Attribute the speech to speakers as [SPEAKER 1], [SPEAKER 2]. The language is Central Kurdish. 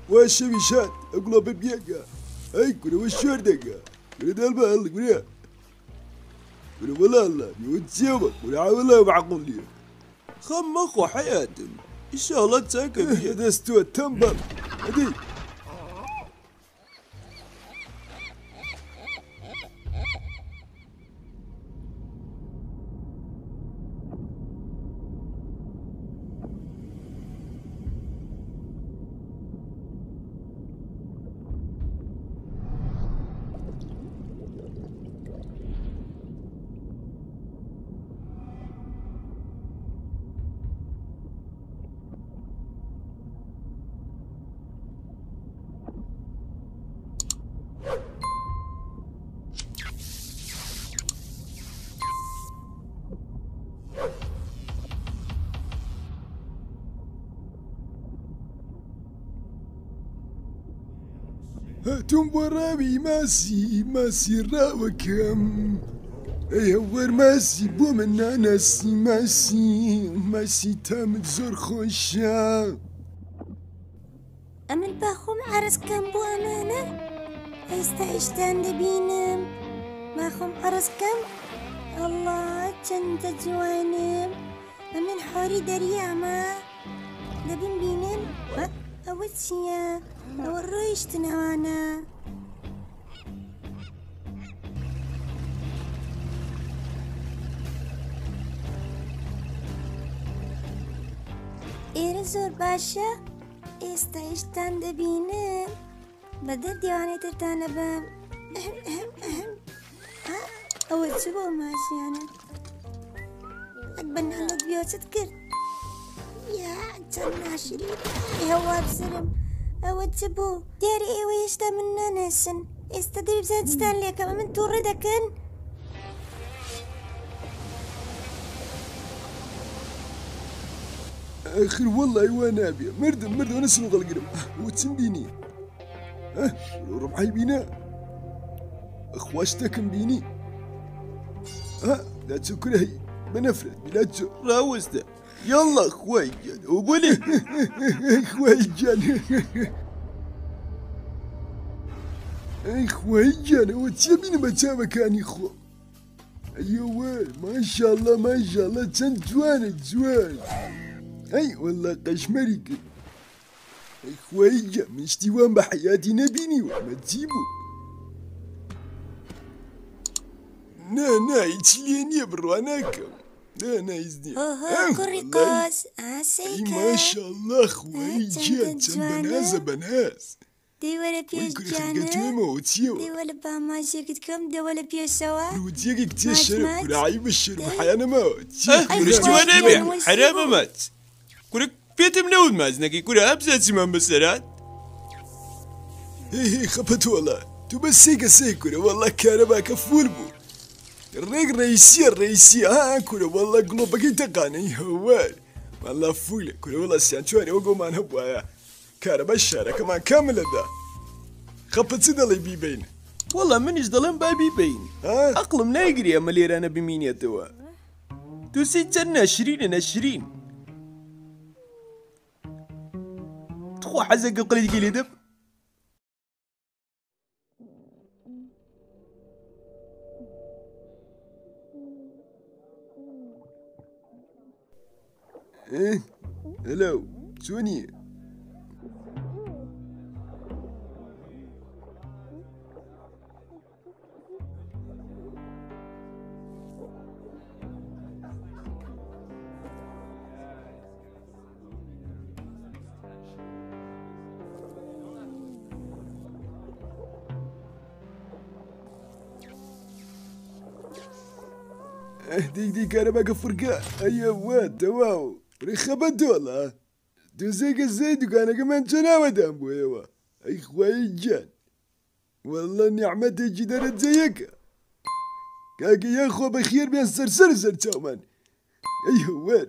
[SPEAKER 1] واش مشات اقلب بيقا اي كنا وش وردقا كنا دالبا الله كنا كنا والله الله يوتسيوبك كنا والله معقول لي
[SPEAKER 2] خمخ وحياتم ان شاء الله تساكن
[SPEAKER 1] هذا استوى تنبل هدي هاتم ورابي ماسي راوكم يهور ماسي بومنا ماسي تامد زور خوشا
[SPEAKER 3] أمن باخوم عرس كم بو أمانة هيستعشتان دبينم باخوم عرس كم الله چند جوانم أمن حوري دريا ما دبين بينم أوتشيا أو الرويشت نوانا إير زور باشا استعشتان دبينم بدر ديواني ترتانا بام أول شبو ماشي أنا أتبنى لك بيوت تذكر يا جنة شريف هواب سرم أود شبو ديري إيوي يشتا منا ناسن استدريب زاد ستانلي كما من توردكن
[SPEAKER 1] اخر والله وانا ابي مردم انا سنو القرم وتسنديني ربحي بينا اخواشتكم بيني لا تشكر هي بنفرد بلا تشو
[SPEAKER 2] راوزته يلا اخوي جان وقولي
[SPEAKER 1] اخوي جان اخوي جان وتسيبيني ما كان اخو ايوه ما شاء الله تنجوان جوان اي والله قشمري كده اخويا مش ديوان بحياتي نبيني وما تجيبو نا يتليني برواناكم نا يزني
[SPEAKER 3] كوريكوس
[SPEAKER 1] اي
[SPEAKER 3] سيكا
[SPEAKER 1] ما شاء الله اخويا تنبناز بناس
[SPEAKER 3] دي ولا بيوس جانا دي ولا باما شركتكم دي ولا بيوس سوا
[SPEAKER 1] وديك تشرب كل عيب الشرب حيانا موت
[SPEAKER 2] كرشت وانا بيع حرام مات كورك بيت منود مازنكي كورا ابزات سمان بسرات
[SPEAKER 1] هي خبط والله تو بس سيكا والله كهرباء كفول بو الريق رئيسية كورا والله قلوبك يتقاني هوال والله فولة كورا والله سيانشواني وقوم عن هبوايا كهرباء الشارع كمان كاملة دا خبط سيدا اللي بيبين
[SPEAKER 2] والله منيش ظلم بابي بين اقلم لا يقري يا ملير انا بمين يا توا توسيت انا 20 تخو حزق القليل كيلي دب
[SPEAKER 1] هلو سوني ديك انا باقي فرقة ايوه تواو رخبت والله دوزيك الزيد وكان كمان تناوى دامبو ايوه اي خوي جان والله نعمتي جدرت زيك كاكي يا اخو بخير بين سرسر تامان ايوه